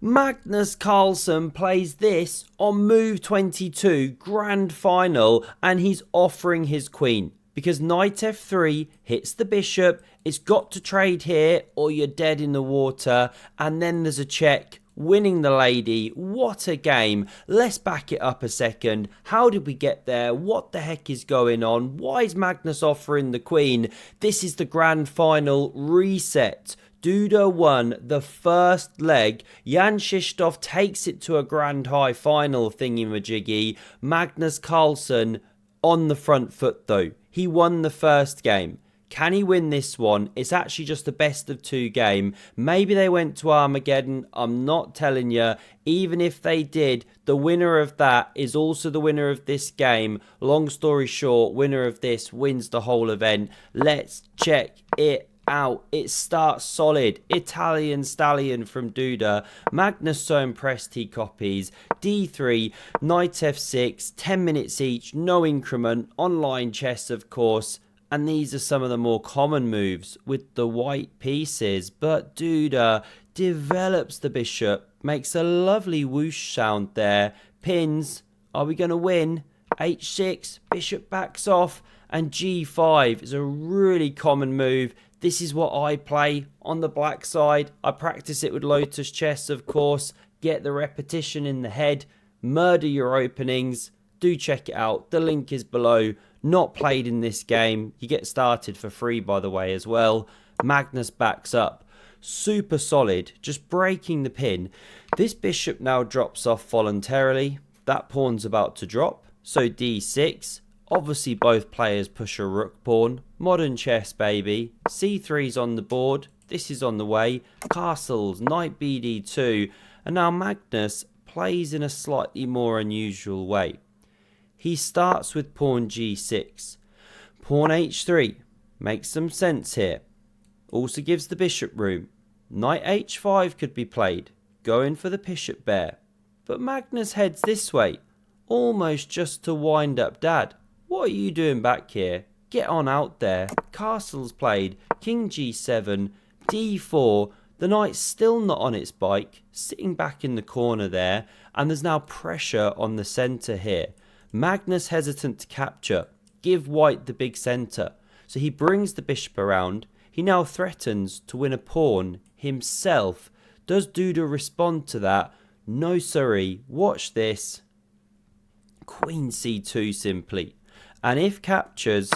Magnus Carlsen plays this on move 22, grand final, and he's offering his queen. Because knight f3 hits the bishop, it's got to trade here or you're dead in the water, and then there's a check, winning the lady. What a game. Let's back it up a second. How did we get there? What the heck is going on? Why is Magnus offering the queen? This is the grand final reset. Duda won the first leg. Jan Krzysztof takes it to a grand high final thingy-majiggy. Magnus Carlsen on the front foot though. He won the first game. Can he win this one? It's actually just a best of two game. Maybe they went to Armageddon. I'm not telling you. Even if they did, the winner of that is also the winner of this game. Long story short, winner of this wins the whole event. Let's check it out. It starts solid. Italian stallion from Duda. Magnus so impressed he copies. D3, knight f6, 10 minutes each, no increment, online chess of course. And these are some of the more common moves with the white pieces. But Duda develops the bishop, makes a lovely whoosh sound there. Pins, are we going to win? H6, bishop backs off, and G5 is a really common move. This is what I play on the black side. I practice it with Lotus Chess, of course. Get the repetition in the head. Murder your openings. Do check it out. The link is below. Not played in this game. You get started for free, by the way, as well. Magnus backs up. Super solid. Just breaking the pin. This bishop now drops off voluntarily. That pawn's about to drop. So D6. Obviously, both players push a rook pawn. Modern chess, baby. C3's on the board. This is on the way. Castles, knight BD2. And now Magnus plays in a slightly more unusual way. He starts with pawn G6. Pawn H3. Makes some sense here. Also gives the bishop room. Knight H5 could be played. Going for the bishop bear. But Magnus heads this way. Almost just to wind up dad. What are you doing back here? Get on out there. Castle's played. King G7. D4. The knight's still not on its bike. Sitting back in the corner there. And there's now pressure on the centre here. Magnus hesitant to capture. Give white the big centre. So he brings the bishop around. He now threatens to win a pawn himself. Does Duda respond to that? No sorry. Watch this. Queen C2 simply. And if captures,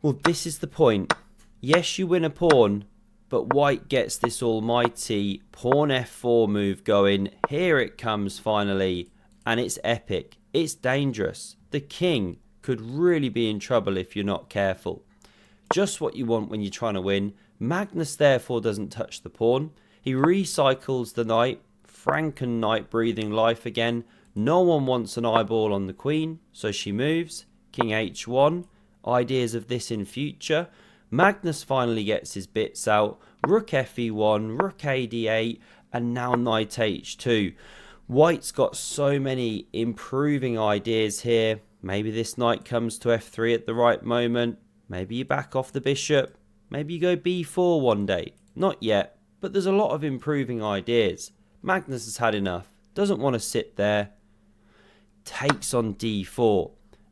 well, this is the point. Yes, you win a pawn, but white gets this almighty pawn f4 move going. Here it comes finally, and it's epic. It's dangerous. The king could really be in trouble if you're not careful. Just what you want when you're trying to win. Magnus therefore doesn't touch the pawn. He recycles the knight. Franken knight breathing life again. No one wants an eyeball on the queen, so she moves. King H1, ideas of this in future. Magnus finally gets his bits out. Rook Fe1, Rook AD8, and now Knight H2. White's got so many improving ideas here. Maybe this knight comes to F3 at the right moment. Maybe you back off the bishop. Maybe you go B4 one day. Not yet, but there's a lot of improving ideas. Magnus has had enough. Doesn't want to sit there. Takes on D4.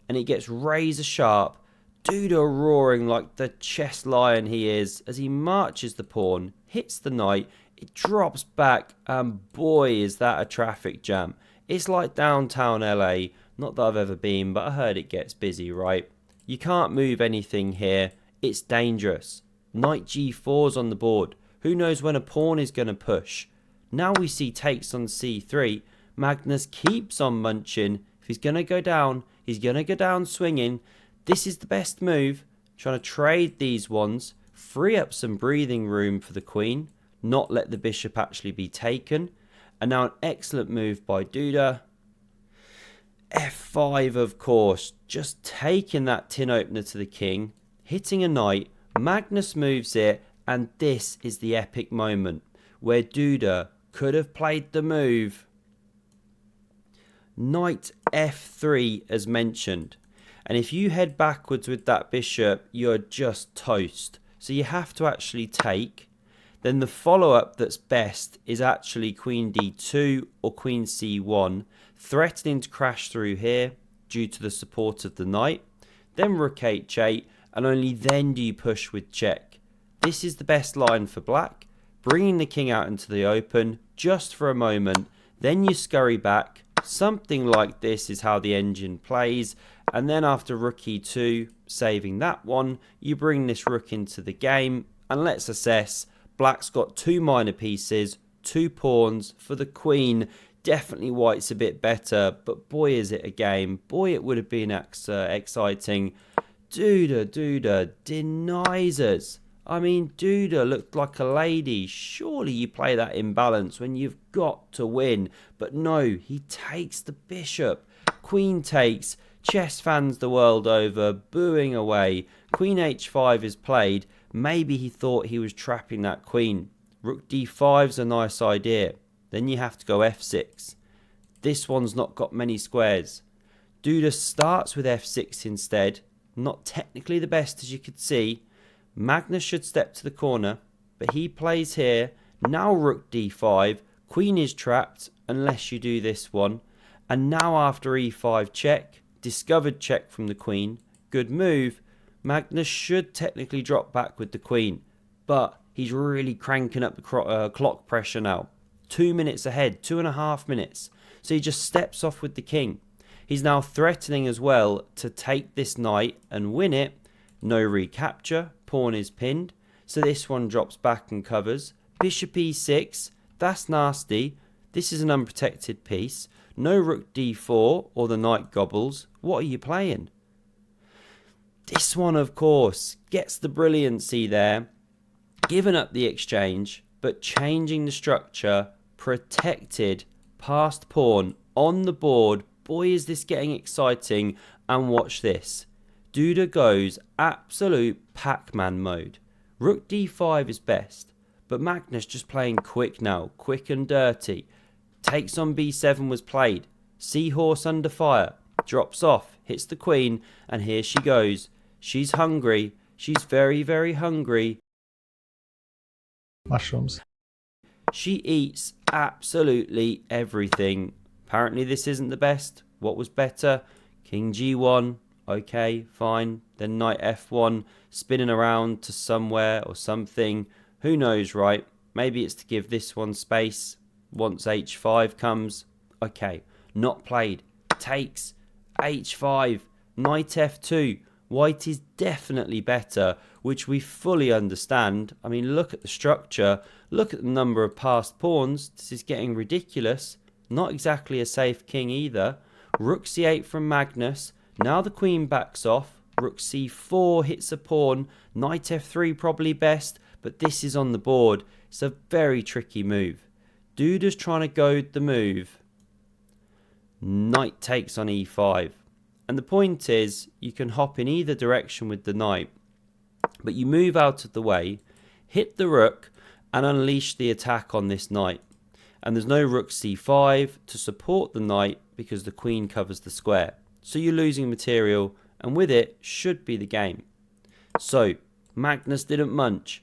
And it gets razor sharp. Duda roaring like the chess lion he is as he marches the pawn, hits the knight, it drops back, and boy is that a traffic jam. It's like downtown LA, not that I've ever been, but I heard it gets busy, right? You can't move anything here, it's dangerous. Knight G4's on the board, who knows when a pawn is going to push. Now we see takes on C3, Magnus keeps on munching. If he's going to go down, he's going to go down swinging. This is the best move. Trying to trade these ones. Free up some breathing room for the queen. Not let the bishop actually be taken. And now an excellent move by Duda. F5 of course. Just taking that tin opener to the king. Hitting a knight. Magnus moves it. And this is the epic moment. Where Duda could have played the move. Knight F3 as mentioned. And if you head backwards with that bishop, you're just toast. So you have to actually take. then the follow-up that's best is actually queen d2 or queen c1, threatening to crash through here due to the support of the knight. Then rook h8, and only then do you push with check. This is the best line for black, bringing the king out into the open just for a moment. Then you scurry back. Something like this is how the engine plays. And then after rook e2, saving that one, you bring this rook into the game. And let's assess. Black's got 2 minor pieces, 2 pawns for the queen. Definitely white's a bit better, but boy is it a game. Boy, it would have been exciting. Duda denies us. I mean, Duda looked like a lady. Surely you play that imbalance when you've got to win. But no, he takes the bishop. Queen takes. Chess fans the world over, booing away. Queen h5 is played. Maybe he thought he was trapping that queen. Rook d5's a nice idea. Then you have to go f6. This one's not got many squares. Duda starts with f6 instead. Not technically the best, as you could see. Magnus should step to the corner, but he plays here. Now rook d5. Queen is trapped unless you do this one. And now after e5 check, discovered check from the queen. Good move. Magnus should technically drop back with the queen, but he's really cranking up the clock pressure now. 2 minutes ahead, 2.5 minutes. So he just steps off with the king. He's now threatening as well to take this knight and win it. No recapture, pawn is pinned. So this one drops back and covers. Bishop e6, that's nasty. This is an unprotected piece. No rook d4 or the knight gobbles. What are you playing? This one, of course, gets the brilliancy there. Giving up the exchange, but changing the structure. Protected, passed pawn on the board. Boy, is this getting exciting. And watch this. Duda goes absolute Pac-Man mode. Rook d5 is best, but Magnus just playing quick now, quick and dirty. Takes on b7 was played. Seahorse under fire. Drops off, hits the queen, and here she goes. She's hungry. She's very, very hungry. Mushrooms. She eats absolutely everything. Apparently this isn't the best. What was better? King g1. Okay, fine. Then knight f1. Spinning around to somewhere or something. Who knows, right? Maybe it's to give this one space. Once h5 comes. Okay, not played. Takes. h5. Knight f2. White is definitely better, which we fully understand. I mean, look at the structure. Look at the number of passed pawns. This is getting ridiculous. Not exactly a safe king either. Rook c8 from Magnus. Now the queen backs off. Rook c4 hits a pawn. Knight f3 probably best, but this is on the board. It's a very tricky move. Duda's trying to goad the move. Knight takes on e5. And the point is, you can hop in either direction with the knight, but you move out of the way, hit the rook, and unleash the attack on this knight. And there's no rook c5 to support the knight because the queen covers the square. So you're losing material, and with it should be the game. So Magnus didn't munch.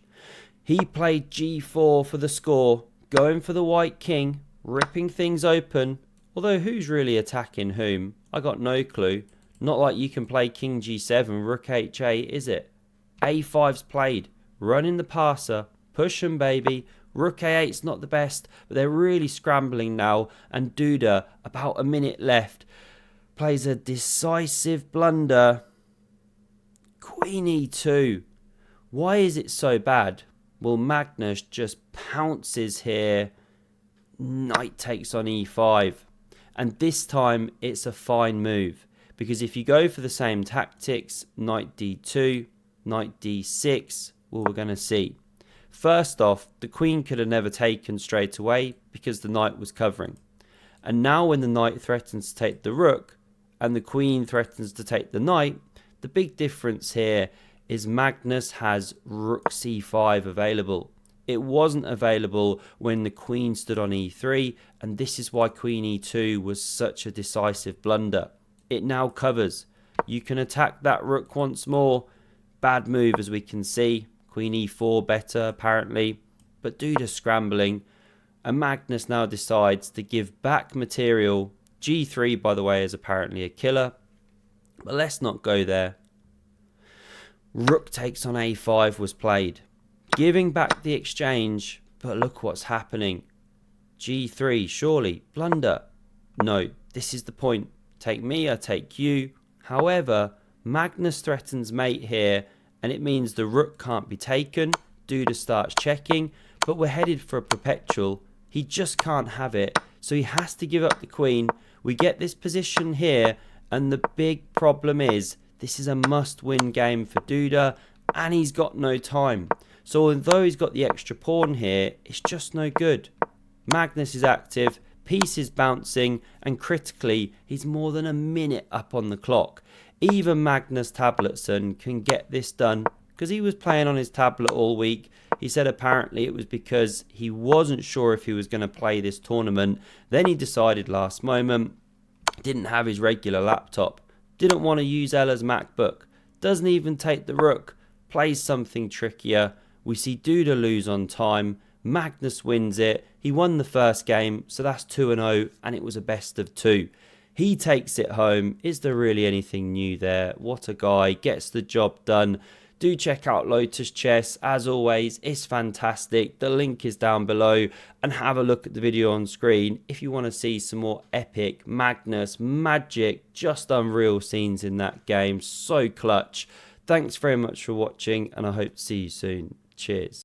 He played g4 for the score, going for the white king, ripping things open. Although who's really attacking whom? I got no clue. Not like you can play king g7, rook h8, is it? a5's played. Running the passer. Push 'em, baby. Rook a8's not the best, but they're really scrambling now. And Duda, about a minute left, plays a decisive blunder. Queen e2. Why is it so bad? Well, Magnus just pounces here. Knight takes on e5. And this time it's a fine move. Because if you go for the same tactics, knight d2, knight d6, well, we're going to see. First off, the queen could have never taken straight away because the knight was covering. And now when the knight threatens to take the rook and the queen threatens to take the knight, the big difference here is Magnus has rook c5 available. It wasn't available when the queen stood on e3, and this is why queen e2 was such a decisive blunder. It now covers. You can attack that rook once more. Bad move, as we can see. Queen e4 better, apparently. but Duda's scrambling, and Magnus now decides to give back material. G3, by the way, is apparently a killer, but let's not go there. Rook takes on A5 was played, giving back the exchange, but look what's happening. G3, surely, blunder. No, this is the point. Take me, I take you. However, Magnus threatens mate here, and it means the rook can't be taken. Duda starts checking, but we're headed for a perpetual. He just can't have it, so he has to give up the queen. We get this position here, and the big problem is this is a must-win game for Duda, and he's got no time. So although he's got the extra pawn here, it's just no good. Magnus is active, piece is bouncing, and critically, he's more than a minute up on the clock. Even Magnus Tabletson can get this done because he was playing on his tablet all week. He said apparently it was because he wasn't sure if he was going to play this tournament. Then he decided last moment, didn't have his regular laptop, didn't want to use Ella's MacBook, doesn't even take the rook, plays something trickier. We see Duda lose on time. Magnus wins it. He won the first game, so that's 2-0, and it was a best of 2. He takes it home. Is there really anything new there? What a guy. Gets the job done. Do check out Lotus Chess. As always, it's fantastic. The link is down below. And have a look at the video on screen if you want to see some more epic Magnus, magic, just unreal scenes in that game. So clutch. Thanks very much for watching, and I hope to see you soon. Cheers.